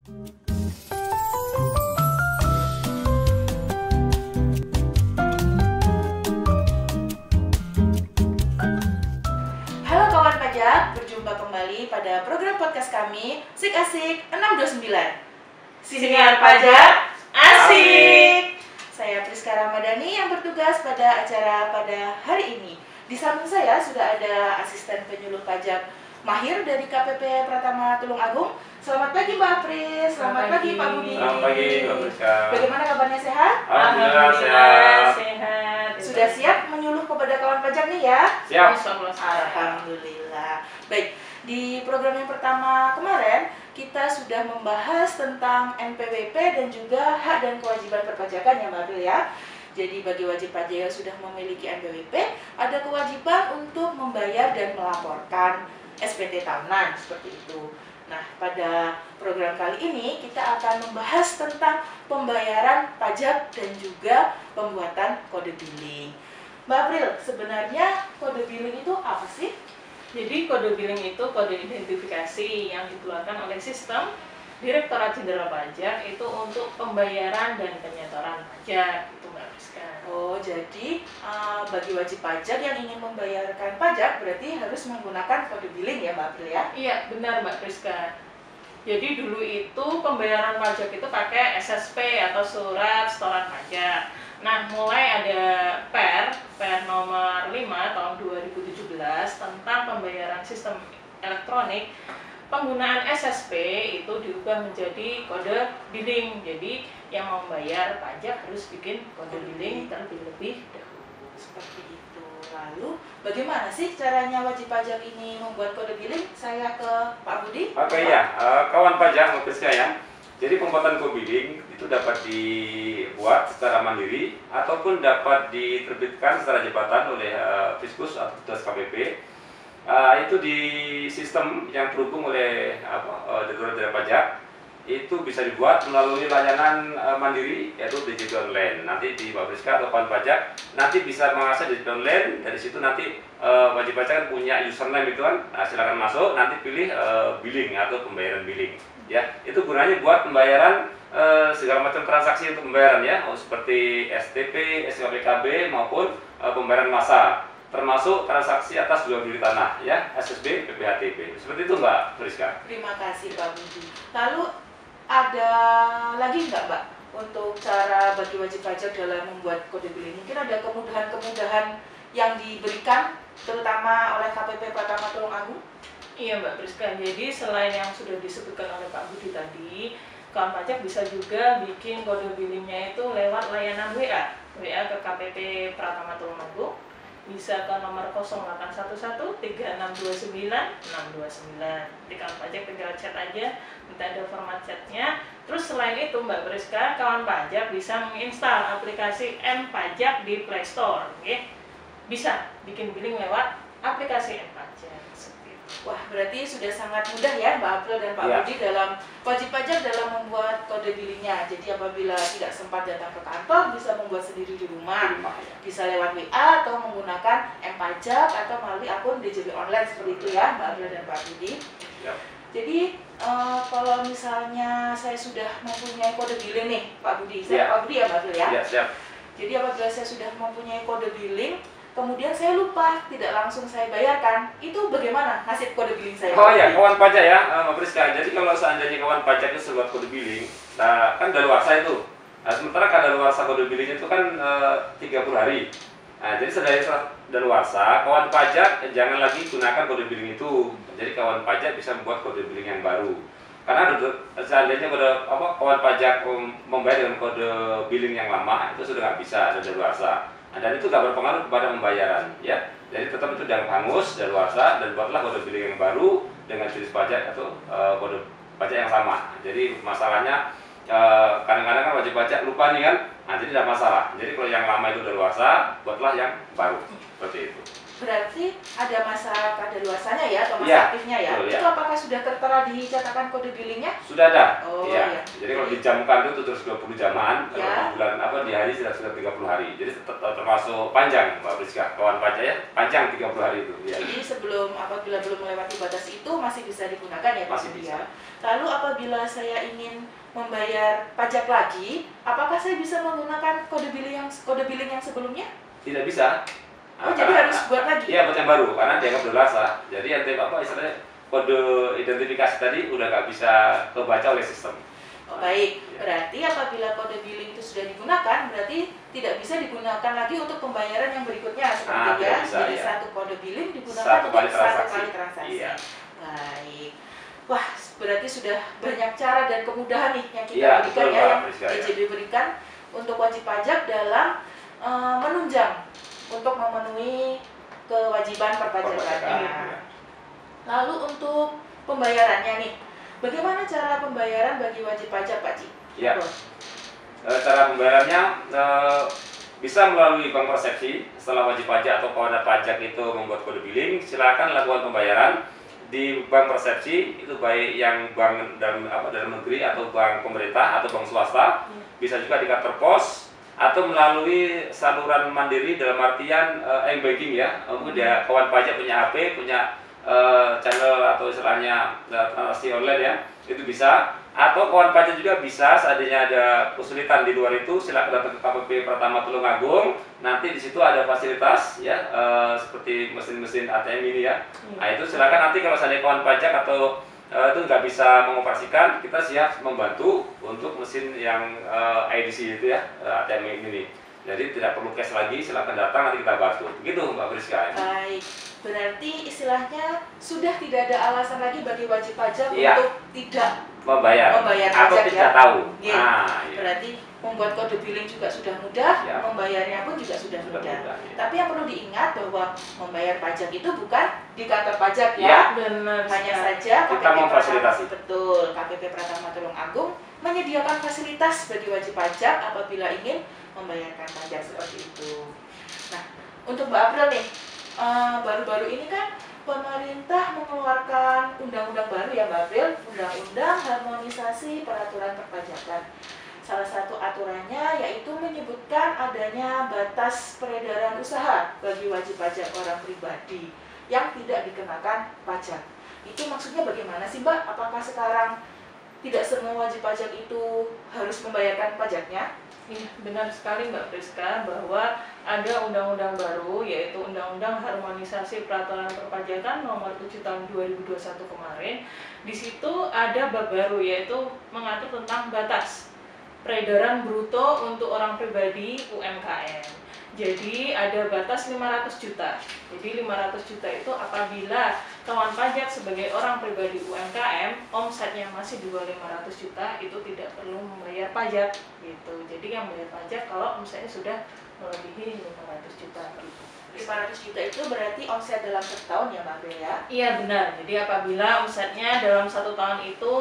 Halo kawan pajak, berjumpa kembali pada program podcast kami Sik Asik 629. Siniar pajak asik. Saya Priska Ramadhani yang bertugas pada acara pada hari ini. Di samping saya sudah ada asisten penyuluh pajak mahir dari KPP Pratama Tulungagung. Selamat pagi Mbak Pris, selamat pagi Pak Budi. Selamat pagi Mbak Priska. Bagaimana kabarnya, sehat? Alhamdulillah Sehat. Sudah siap menyuluh kepada kawan pajak nih ya? Siap. Alhamdulillah. Baik, di program yang pertama kemarin kita sudah membahas tentang NPWP dan juga hak dan kewajiban perpajakan ya Mbak April ya. Jadi bagi wajib pajak yang sudah memiliki NPWP, ada kewajiban untuk membayar dan melaporkan SPT tahunan seperti itu. Nah, pada program kali ini kita akan membahas tentang pembayaran pajak dan juga pembuatan kode billing. Mbak April, sebenarnya kode billing itu apa sih? Jadi kode billing itu kode identifikasi yang dikeluarkan oleh sistem Direktorat Jenderal Pajak itu untuk pembayaran dan penyetoran pajak, itu Mbak Priska. Oh, jadi bagi wajib pajak yang ingin membayarkan pajak berarti harus menggunakan kode billing ya Mbak April ya? Iya, benar Mbak Priska. Jadi dulu itu pembayaran pajak itu pakai SSP atau surat setoran pajak. Nah, mulai ada Per nomor 5 tahun 2017 tentang pembayaran sistem elektronik, penggunaan SSP itu diubah menjadi kode billing. Jadi yang mau membayar pajak harus bikin kode billing terlebih dahulu. Seperti itu. Lalu bagaimana sih caranya wajib pajak ini membuat kode billing? Saya ke Pak Budi. Oke ya, kawan pajak Mbak Priska ya. Jadi pembuatan kode billing itu dapat dibuat secara mandiri ataupun dapat diterbitkan secara jabatan oleh Fiskus atau petugas KPP. Itu di sistem yang terhubung oleh Direktorat Jenderal Pajak itu bisa dibuat melalui layanan mandiri yaitu digital online. Nanti di Mbak Priska atau kawan pajak nanti bisa mengakses digital online. Dari situ nanti wajib pajak kan punya username itu kan. Nah, silakan masuk, nanti pilih billing atau pembayaran billing. Ya, itu gunanya buat pembayaran segala macam transaksi untuk pembayaran ya, seperti STP, SKPKB maupun pembayaran massa, termasuk transaksi atas jual beli tanah ya, SSB, PPHTB. Seperti itu Mbak Priska. Terima kasih Pak Budi. Lalu ada lagi nggak Mbak untuk cara bagi wajib pajak dalam membuat kode billing? Mungkin ada kemudahan-kemudahan yang diberikan terutama oleh KPP Pratama Tulungagung? Iya Mbak Priska, jadi selain yang sudah disebutkan oleh Pak Budi tadi, kawan pajak bisa juga bikin kode billingnya itu lewat layanan WA ke KPP Pratama Tulungagung, bisa ke nomor 0811 3629 629. Jadi kawan pajak tinggal chat aja, minta ada format chatnya. Terus selain itu Mbak Priska, kawan pajak bisa menginstal aplikasi M-Pajak di Play Store, okay? Bisa bikin billing lewat aplikasi M-Pajak. Wah, berarti sudah sangat mudah ya Mbak April dan Pak Budi dalam wajib pajak dalam membuat kode billingnya. Jadi apabila tidak sempat datang ke kantor, bisa membuat sendiri di rumah. Bisa lewat WA atau menggunakan M-Pajak atau melalui akun DJB online seperti itu ya Mbak April dan Pak Budi. Jadi kalau misalnya saya sudah mempunyai kode billing nih Pak Budi, saya Pak Budi ya Mbak April ya? Iya, siap. Jadi apabila saya sudah mempunyai kode billing, kemudian saya lupa, tidak langsung saya bayarkan, itu bagaimana nasib kode billing saya? Oh ya, kawan pajak ya, Mbak Priska. Jadi kalau seandainya kawan pajak itu buat kode billing, nah kan daluarsa itu. Nah, sementara kadaluarsa kode billing itu kan 30 hari. Nah, jadi setelah daluarsa, kawan pajak jangan lagi gunakan kode billing itu. Jadi kawan pajak bisa membuat kode billing yang baru. Karena seandainya kawan pajak membayar dengan kode billing yang lama, itu sudah nggak bisa, ada daluarsa. Nah, dan itu nggak berpengaruh kepada pembayaran ya. Jadi tetap itu jangan hangus, daluarsa, dan buatlah kode billing yang baru dengan jenis pajak atau kode pajak yang sama. Jadi masalahnya kadang-kadang kan wajib pajak lupa nih kan. Nah, jadi tidak masalah. Jadi kalau yang lama itu daluarsa, buatlah yang baru. Seperti itu. berarti ada masa kadaluarsanya ya atau masa Iya, aktifnya ya. betul, ya. Itu apakah sudah tertera di catatan kode billingnya? Sudah ada. Oh, Iya. iya. Jadi kalau dijamkan itu terus 20 jaman, Ya. kalau di bulan di hari sudah 30 hari. Jadi termasuk panjang Mbak Priska, kawan pajak ya, panjang 30 hari itu. Ya. Jadi sebelum apabila belum melewati batas itu masih bisa digunakan ya Pak Masih Budi bisa. ya. Lalu apabila saya ingin membayar pajak lagi, apakah saya bisa menggunakan kode billing yang sebelumnya? Tidak bisa. Oh, jadi harus buat lagi? Iya, buat yang baru, karena dianggap berdosa sah. Jadi nanti istilahnya kode identifikasi tadi udah nggak bisa kebaca oleh sistem. Oh, baik, Ya. berarti apabila kode billing itu sudah digunakan, berarti tidak bisa digunakan lagi untuk pembayaran yang berikutnya seperti ya. tidak bisa, Jadi ya. satu kode billing digunakan Satu untuk kali satu transaksi. kali transaksi. Iya. Baik. Wah, berarti sudah banyak cara dan kemudahan nih yang kita Iya, berikan betul, ya, Pak yang Priska, ya. DJB berikan untuk wajib pajak dalam menunjang untuk memenuhi kewajiban perpajakannya. ya. Lalu untuk pembayarannya nih, bagaimana cara pembayaran bagi wajib pajak Pak Ci? Iya. Cara pembayarannya bisa melalui bank persepsi. Setelah wajib pajak atau kawan pajak itu membuat kode billing, silakan lakukan pembayaran di bank persepsi, itu baik yang bank dalam negeri atau bank pemerintah atau bank swasta. Bisa juga di kantor pos atau melalui saluran mandiri dalam artian m-banking ya. Mungkin dia kawan pajak punya HP, punya channel atau istilahnya transaksi online ya, itu bisa. Atau kawan pajak juga bisa, seandainya ada kesulitan di luar itu, silakan datang ke KPP Pratama Tulungagung. Nanti di situ ada fasilitas ya, seperti mesin-mesin ATM ini ya. Nah itu silakan nanti kalau seandainya kawan pajak atau itu nggak bisa mengoperasikan, kita siap membantu untuk mesin yang IDC itu ya, ATM ini. Jadi tidak perlu cash lagi, silakan datang nanti kita bantu. Begitu Mbak Priska. Baik, berarti istilahnya sudah tidak ada alasan lagi bagi wajib pajak Iya. untuk tidak Membayar atau pajak tidak ya. tahu. Iya. Nah, iya. Berarti membuat kode billing juga sudah mudah, Ya. membayarnya pun juga sudah Sudah mudah. mudah, ya. Tapi yang perlu diingat bahwa membayar pajak itu bukan di kantor pajak Ya. ya. Benar Hanya sekali. saja Kita memfasilitasi. Betul, KPP Pratama Tulungagung menyediakan fasilitas bagi wajib pajak apabila ingin membayarkan pajak seperti itu. Nah, untuk Mbak April nih, baru-baru ini kan pemerintah mengeluarkan undang-undang baru ya Mbak April, Undang-Undang Harmonisasi Peraturan Perpajakan. Salah satu aturannya yaitu menyebutkan adanya batas peredaran usaha bagi wajib pajak orang pribadi yang tidak dikenakan pajak. Itu maksudnya bagaimana sih Mbak? Apakah sekarang tidak semua wajib pajak itu harus membayarkan pajaknya? Iya, benar sekali Mbak Priska bahwa ada undang-undang baru yaitu Undang-Undang Harmonisasi Peraturan Perpajakan Nomor 7 Tahun 2021 kemarin. Di situ ada bab baru yaitu mengatur tentang batas peredaran bruto untuk orang pribadi UMKM. Jadi ada batas 500 juta. Jadi 500 juta itu apabila kawan pajak sebagai orang pribadi UMKM omsetnya masih di bawah 500 juta itu tidak perlu membayar pajak gitu. Jadi yang bayar pajak kalau omsetnya sudah melebihi 500 juta gitu. 500 juta itu berarti omset dalam setahun ya Mbak April ya? Iya benar. Jadi apabila omsetnya dalam 1 tahun itu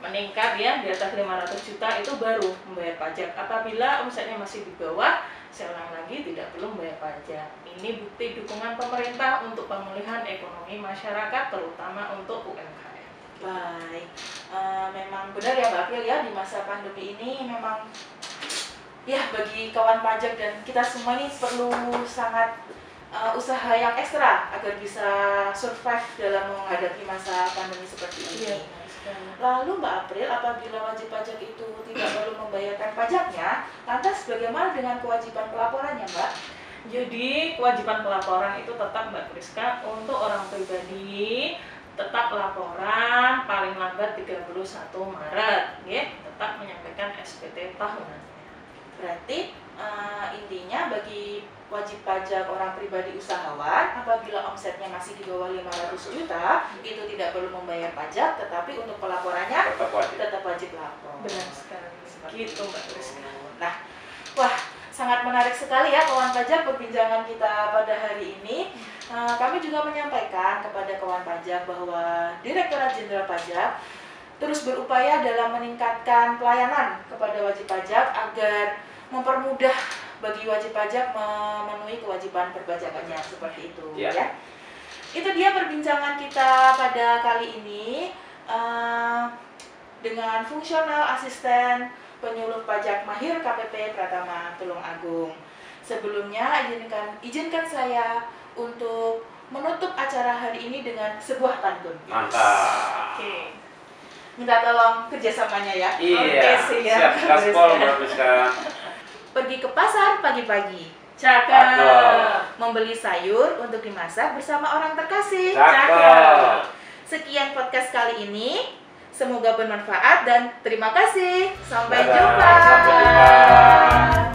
meningkat ya di atas 500 juta itu baru membayar pajak. Apabila omsetnya masih di bawah, saya ulang lagi, tidak perlu membayar pajak. Ini bukti dukungan pemerintah untuk pemulihan ekonomi masyarakat terutama untuk UMKM. Baik, memang benar ya Mbak April ya, di masa pandemi ini memang ya bagi kawan pajak dan kita semua ini perlu sangat usaha yang ekstra agar bisa survive dalam menghadapi masa pandemi seperti ini. Iya. Lalu Mbak April, apabila wajib pajak itu tidak perlu membayarkan pajaknya, lantas bagaimana dengan kewajiban pelaporannya Mbak? Jadi kewajiban pelaporan itu tetap Mbak Priska untuk orang pribadi tetap laporan paling lambat 31 Maret ya, tetap menyampaikan SPT tahunan. Berarti intinya bagi wajib pajak orang pribadi usahawan apabila omsetnya masih di bawah 500 juta itu tidak perlu membayar pajak, tetapi untuk pelaporannya tetap wajib lapor. Benar sekali. Gitu Mbak Priska. Nah, wah sangat menarik sekali ya kawan pajak perbincangan kita pada hari ini. Kami juga menyampaikan kepada kawan pajak bahwa Direktorat Jenderal Pajak terus berupaya dalam meningkatkan pelayanan kepada wajib pajak agar mempermudah bagi wajib pajak memenuhi kewajiban perpajakannya seperti itu Ya. ya. Itu dia perbincangan kita pada kali ini dengan fungsional asisten penyuluh pajak mahir KPP Pratama Tulungagung. Sebelumnya izinkan saya untuk menutup acara hari ini dengan sebuah pantun. Mantap. Oke. Minta tolong kerjasamanya ya. Iya, Oke, siap gaspol Mbak Priska. Pergi ke pasar pagi-pagi, Cakep. membeli sayur untuk dimasak bersama orang terkasih. Cakep. Sekian podcast kali ini. Semoga bermanfaat dan terima kasih. Sampai Dadah, jumpa. sampai jumpa.